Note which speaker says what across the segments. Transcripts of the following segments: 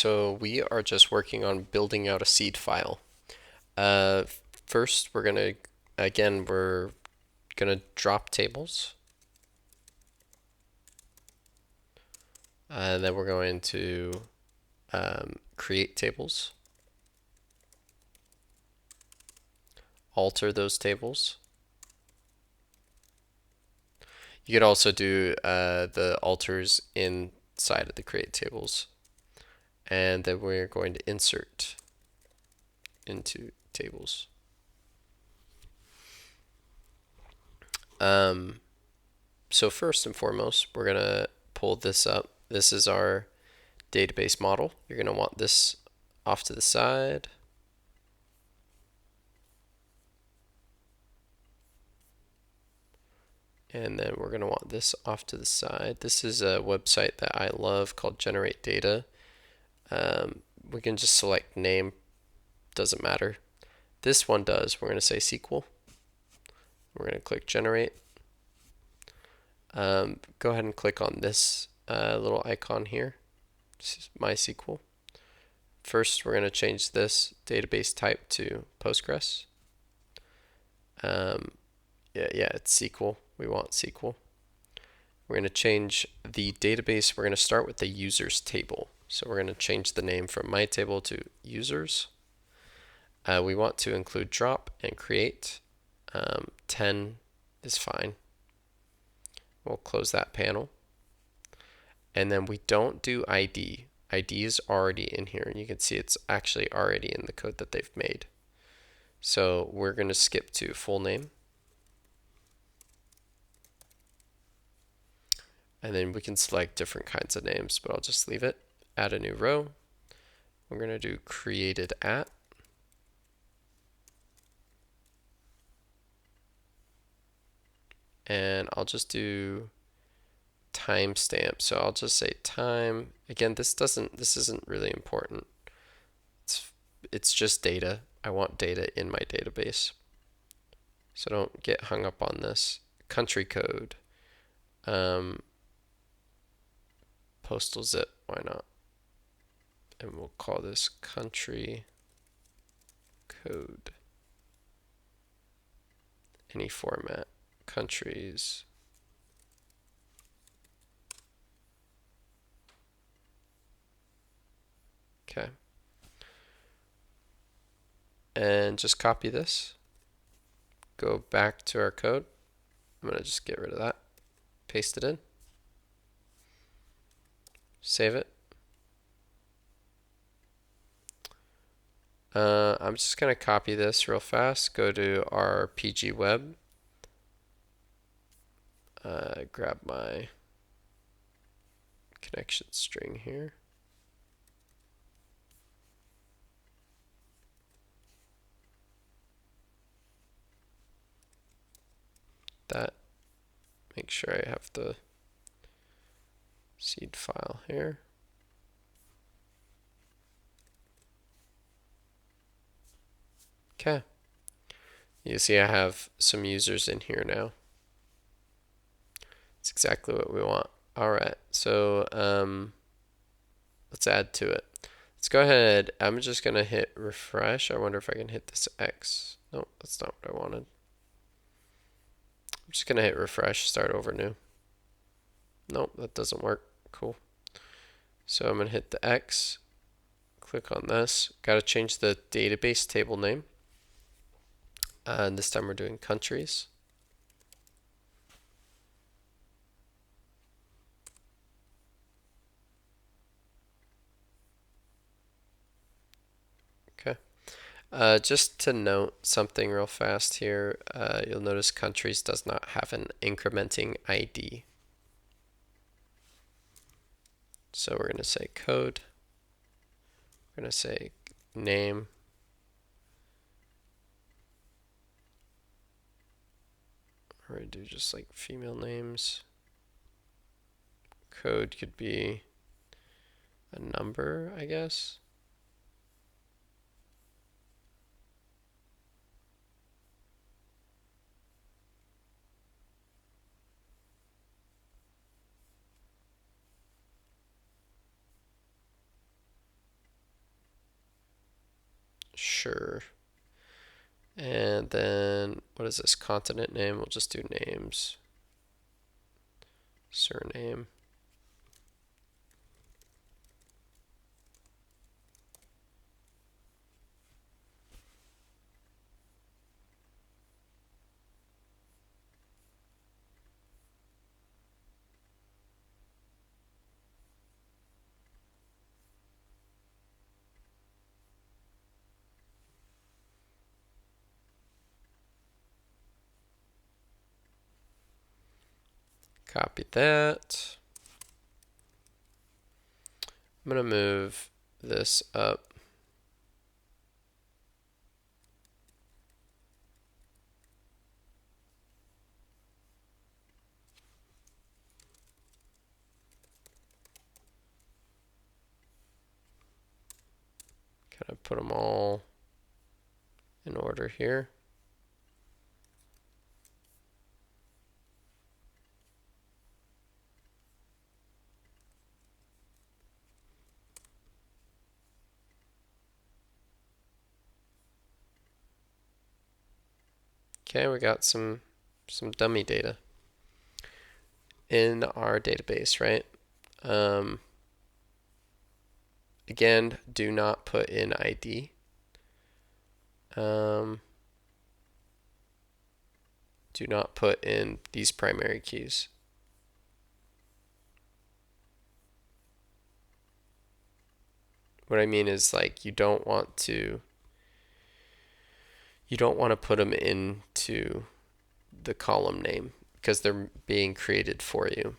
Speaker 1: So we are just working on building out a seed file. Uh, First, we're gonna drop tables, and then we're going to create tables, alter those tables. You could also do the alters inside of the create tables, and then we're going to insert into tables. Um, so first and foremost, we're gonna pull this up. This is our database model. You're gonna want this off to the side. And then we're going to want this off to the side. This is a website that I love called Generate Data. We can just select name, doesn't matter. This one does. We're going to say SQL. We're going to click Generate. Go ahead and click on this little icon here. This is MySQL. First, we're going to change this database type to Postgres. It's SQL. We want SQL. We're going to change the database. We're going to start with the users table. So we're going to change the name from my table to users. We want to include drop and create. 10 is fine. We'll close that panel. And then we don't do ID. ID is already in here, and you can see it's actually already in the code that they've made. So we're going to skip to full name. And then we can select different kinds of names, but I'll just leave it. Add a new row. We're going to do created at. And I'll just do timestamp. So I'll just say time. Again, this isn't really important. It's just data. I want data in my database. So don't get hung up on this. Country code. Postal zip, why not? And we'll call this country code. Any format. Countries. Okay. And just copy this. Go back to our code. I'm going to just get rid of that. Paste it in. Save it. I'm just going to copy this real fast. Go to our PG web. Grab my connection string here. That. Make sure I have the seed file here. Okay. You see I have some users in here now. It's exactly what we want. Alright, so let's add to it. Let's go ahead. I'm just going to hit refresh. I wonder if I can hit this X. No, that's not what I wanted. I'm just going to hit refresh, start over new. Nope, that doesn't work. Cool. So I'm going to hit the X, click on this. Got to change the database table name. And this time we're doing countries. Okay. Just to note something real fast here, you'll notice countries does not have an incrementing ID. So we're going to say code. We're going to say name. We're going to do just like female names. Code could be a number, I guess. Sure. And then what is this continent name? We'll just do names. Surname. Copy that. I'm going to move this up. Kind of put them all in order here. Okay, we got some dummy data in our database, right? Again, do not put in ID. Do not put in these primary keys. What I mean is, like, you don't want to put them into the column name because they're being created for you.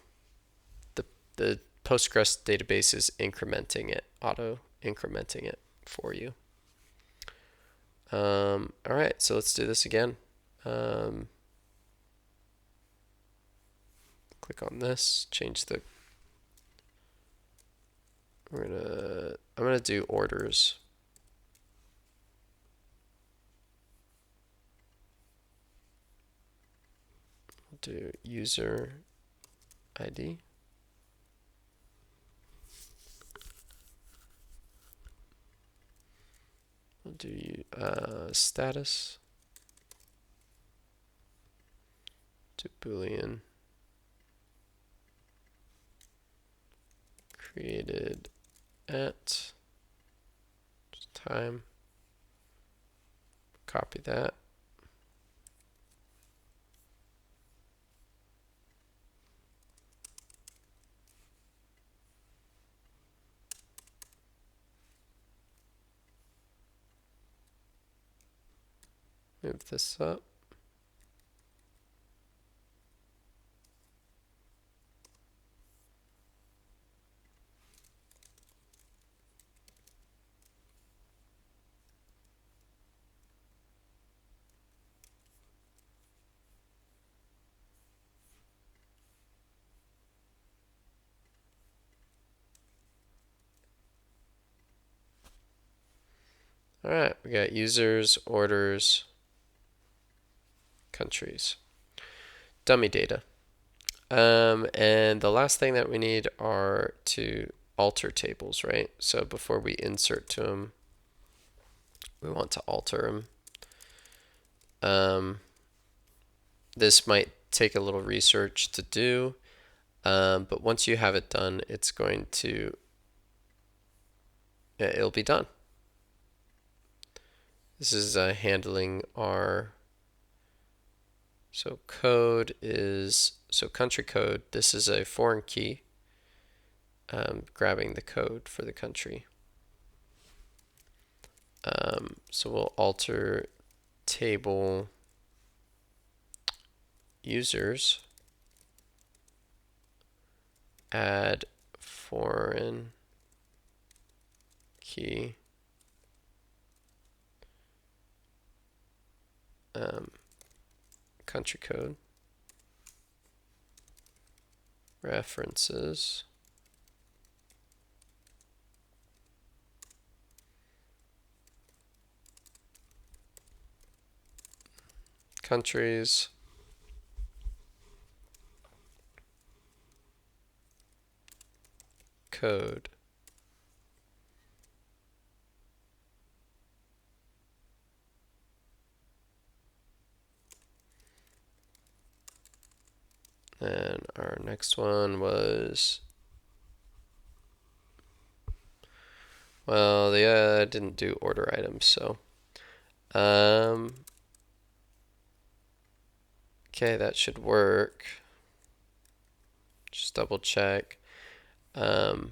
Speaker 1: The Postgres database is incrementing it, auto incrementing it for you. All right, so let's do this again. Click on this, change the. I'm gonna do orders. We'll do user ID. We'll do status. Do Boolean. Created at time. Copy that. Move this up. All right, we got users, orders, countries, dummy data. And the last thing that we need are to alter tables, right? So before we insert to them, we want to alter them. This might take a little research to do, but once you have it done, it'll be done. This is handling our, so country code, this is a foreign key, grabbing the code for the country. So we'll alter table users, add foreign key, country code, references, countries, code. And our next one was, well, I didn't do order items, so okay, that should work. Just double check. Oh,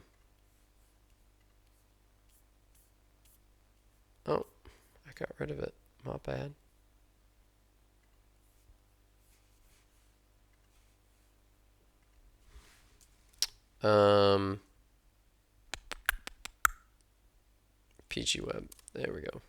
Speaker 1: I got rid of it. My bad. PG Web. There we go.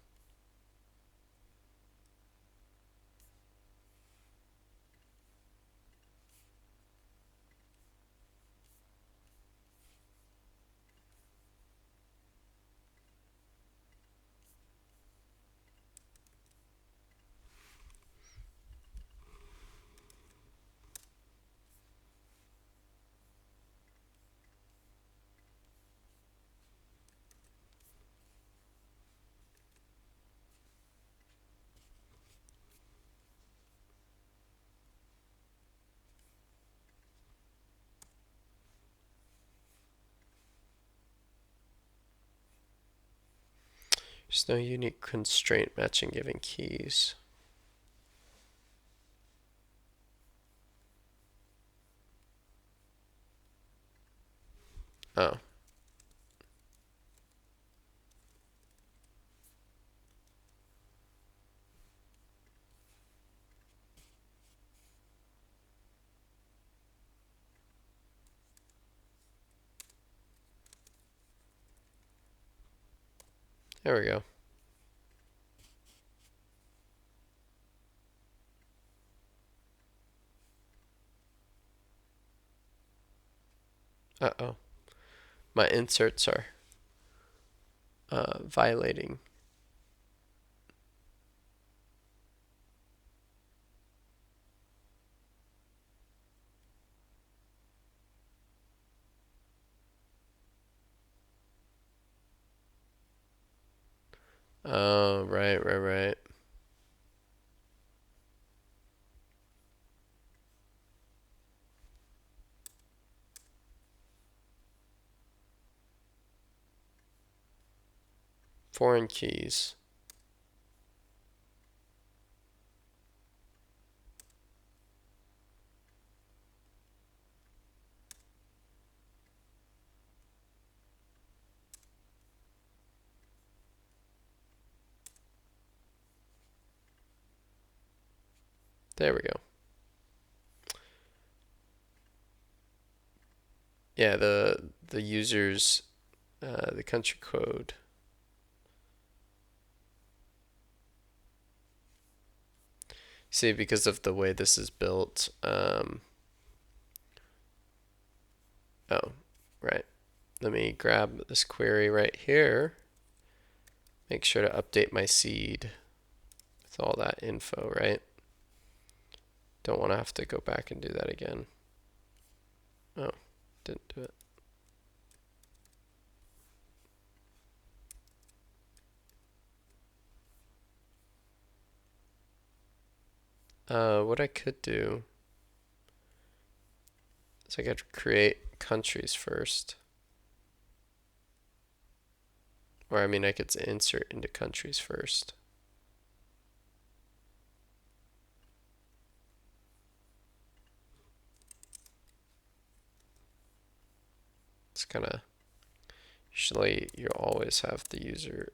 Speaker 1: There's no unique constraint matching given keys. Oh. There we go. Uh-oh. My inserts are violating. Oh, right. Foreign keys. There we go. Yeah, the user's the country code. See, because of the way this is built, oh, right. Let me grab this query right here. Make sure to update my seed with all that info, right? Don't want to have to go back and do that again. Oh, didn't do it. What I could do is I could create countries first. Or I mean, I could insert into countries first. It's kind of, usually you always have the user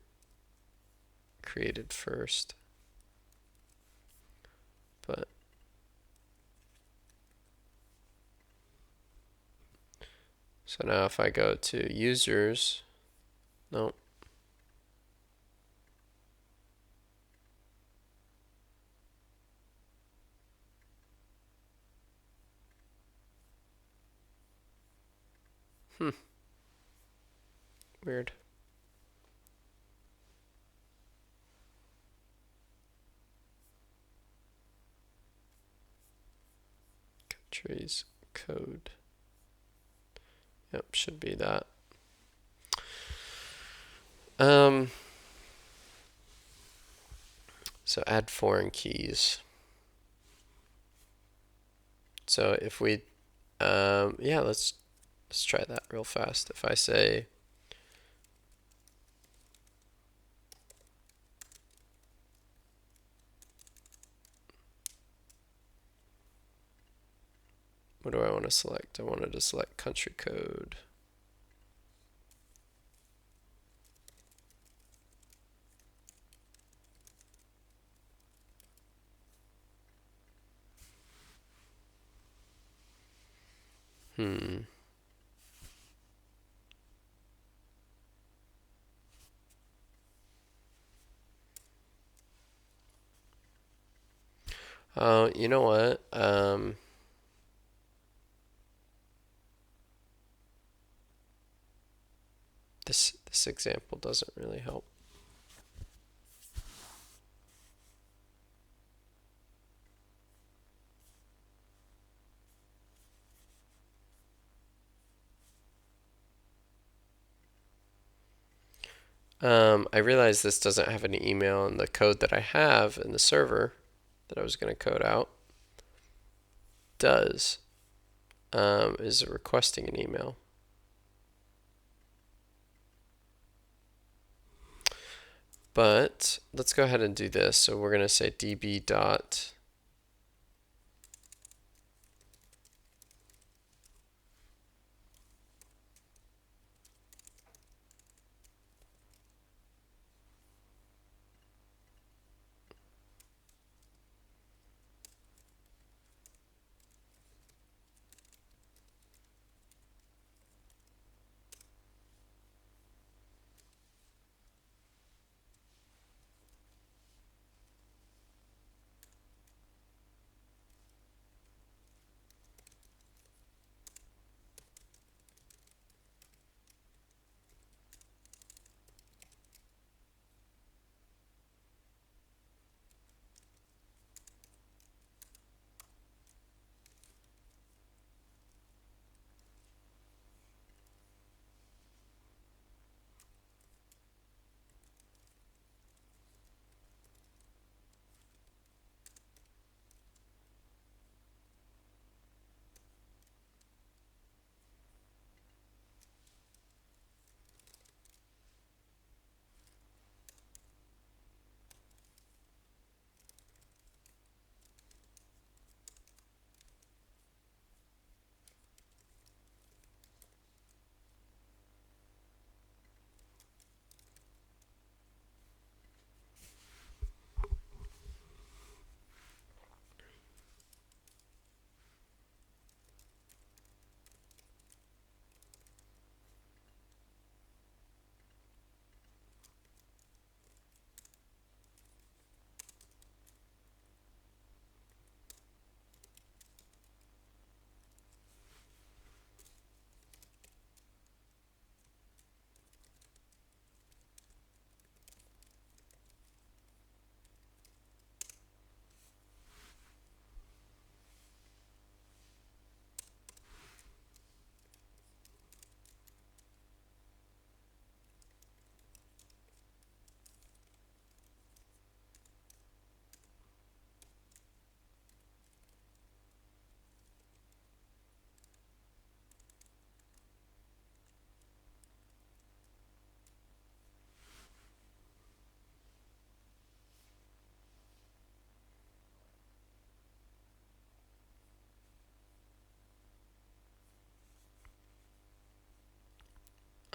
Speaker 1: created first. But so now if I go to users, no. Weird. Countries code. Yep, should be that. So add foreign keys. So if we Yeah, let's try that real fast. If I say what do I want to select? I wanted to select country code. Hmm. Oh, you know what? This example doesn't really help. I realize this doesn't have any email, and the code that I have in the server that I was going to code out does is requesting an email. But let's go ahead and do this. So we're going to say db dot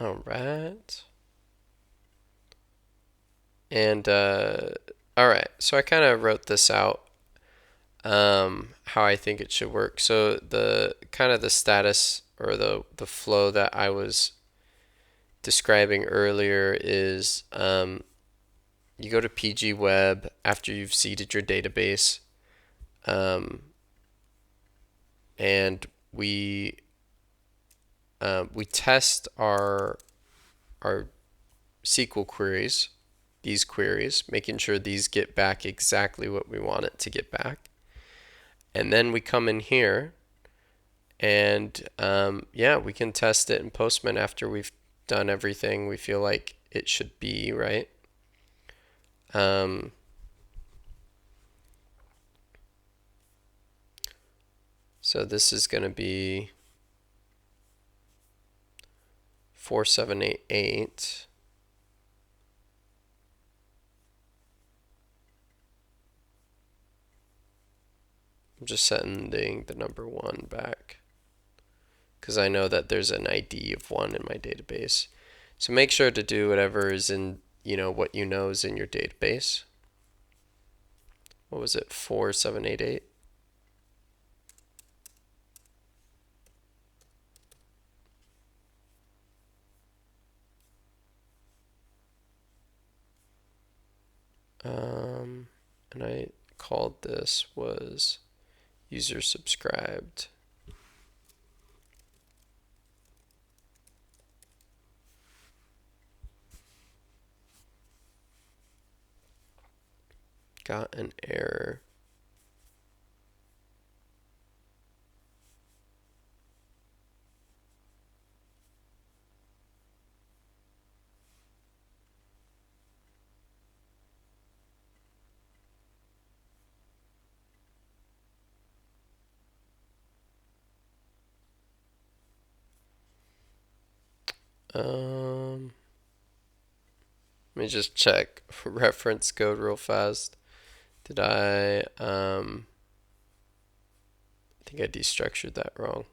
Speaker 1: all right. And all right, so I kind of wrote this out how I think it should work. So the kind of the status or the flow that I was describing earlier is you go to PG Web after you've seeded your database, um, and we test our SQL queries, these queries, making sure these get back exactly what we want it to get back. And then we come in here and yeah, we can test it in Postman after we've done everything we feel like it should be, right? Um, So this is going to be 4788. I'm just sending the number 1 back because I know that there's an ID of 1 in my database. So make sure to do whatever is in, what you know is in your database. What was it? 4788. And I called this was user subscribed. Got an error. Let me just check reference code real fast. Did I think I destructured that wrong.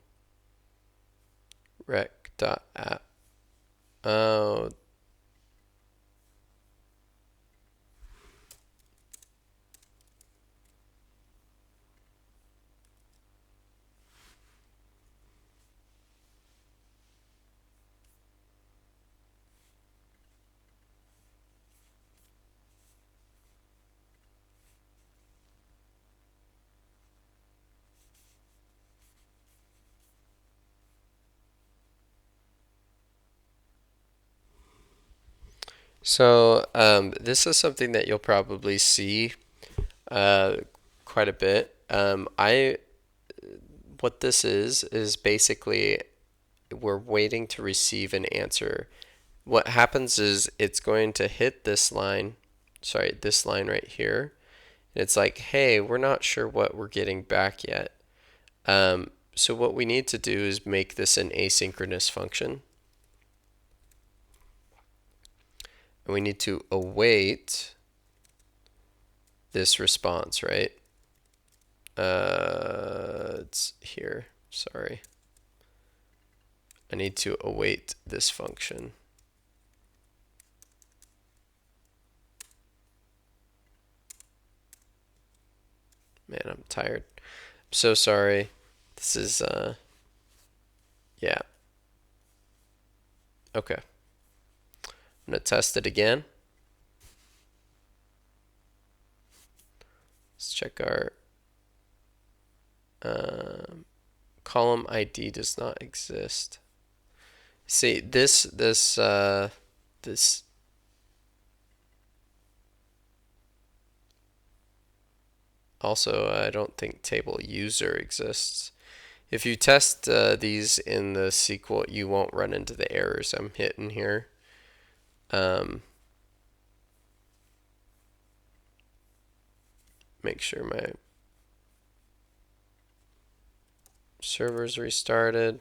Speaker 1: Rec.app. Oh, so this is something that you'll probably see uh, quite a bit. What this is basically we're waiting to receive an answer. What happens is it's going to hit this line, sorry, this line right here. And it's like, hey, we're not sure what we're getting back yet. So what we need to do is make this an asynchronous function. And we need to await this response, right? It's here, sorry. I need to await this function. Man, I'm tired. I'm so sorry. This is, yeah. Okay. I'm gonna test it again. Let's check our column ID does not exist. See, this also, I don't think table user exists. If you test these in the SQL, you won't run into the errors I'm hitting here. Make sure my server's restarted.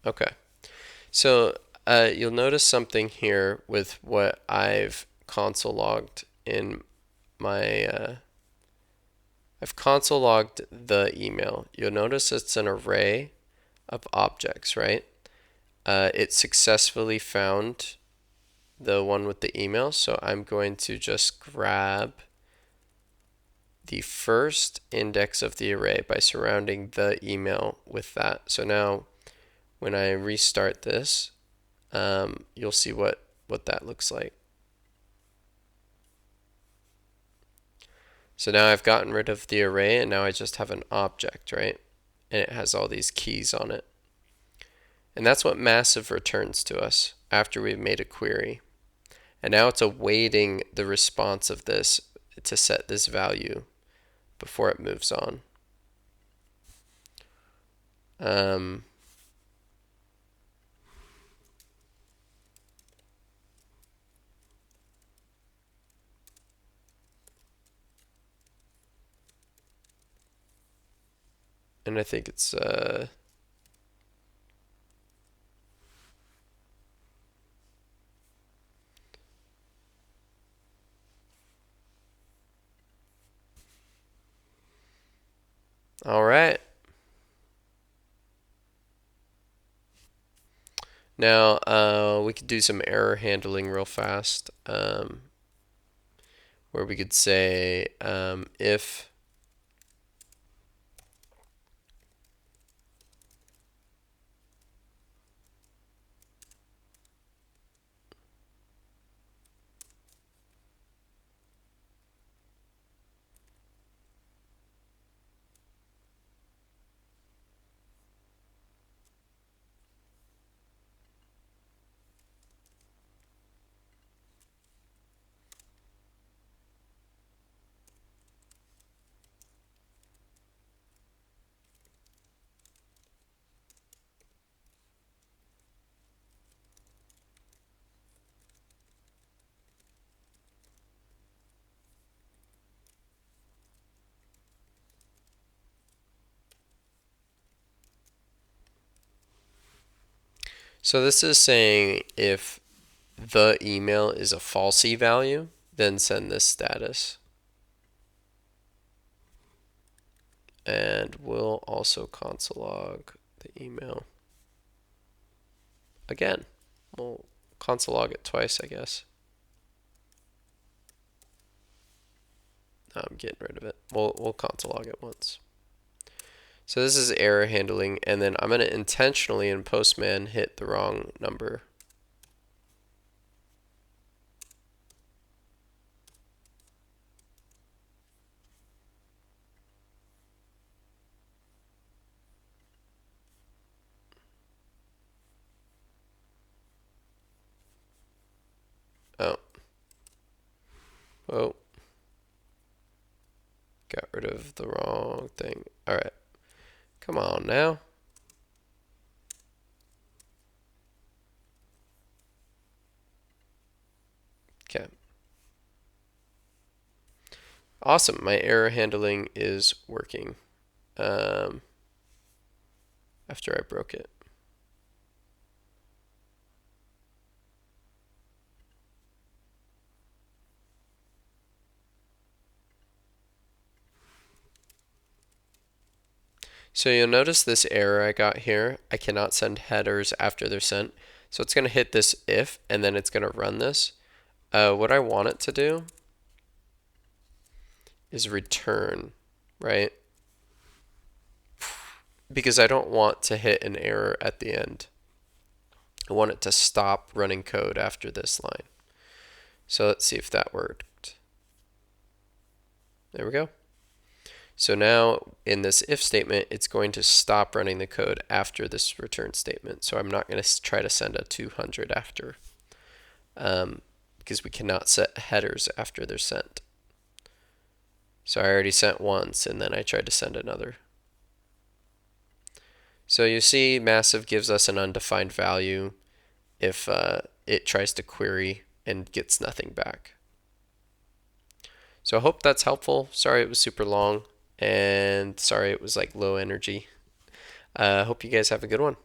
Speaker 1: Okay. So you'll notice something here with what I've console logged in my I've console logged the email. You'll notice it's an array of objects, right? It successfully found the one with the email, so I'm going to just grab the first index of the array by surrounding the email with that. So now when I restart this, you'll see what that looks like. So now I've gotten rid of the array and now I just have an object, right? And it has all these keys on it. And that's what massive returns to us after we've made a query. And now it's awaiting the response of this to set this value before it moves on. And I think it's all right. Now we could do some error handling real fast, where we could say if so this is saying if the email is a falsy value, then send this status. And we'll also console log the email again. We'll console log it twice, I guess. No, I'm getting rid of it. We'll console log it once. So this is error handling, and then I'm going to intentionally in Postman hit the wrong number. Oh. Oh. Got rid of the wrong thing. Alright. Come on now. Okay. Awesome. My error handling is working after I broke it. So you'll notice this error I got here. I cannot send headers after they're sent. So it's going to hit this if, and then it's going to run this. What I want it to do is return, right? Because I don't want to hit an error at the end. I want it to stop running code after this line. So let's see if that worked. There we go. So now in this if statement, it's going to stop running the code after this return statement. So I'm not going to try to send a 200 after, because we cannot set headers after they're sent. So I already sent once, and then I tried to send another. So you see massive gives us an undefined value if it tries to query and gets nothing back. So I hope that's helpful. Sorry it was super long, and sorry it was like low energy. Hope you guys have a good one.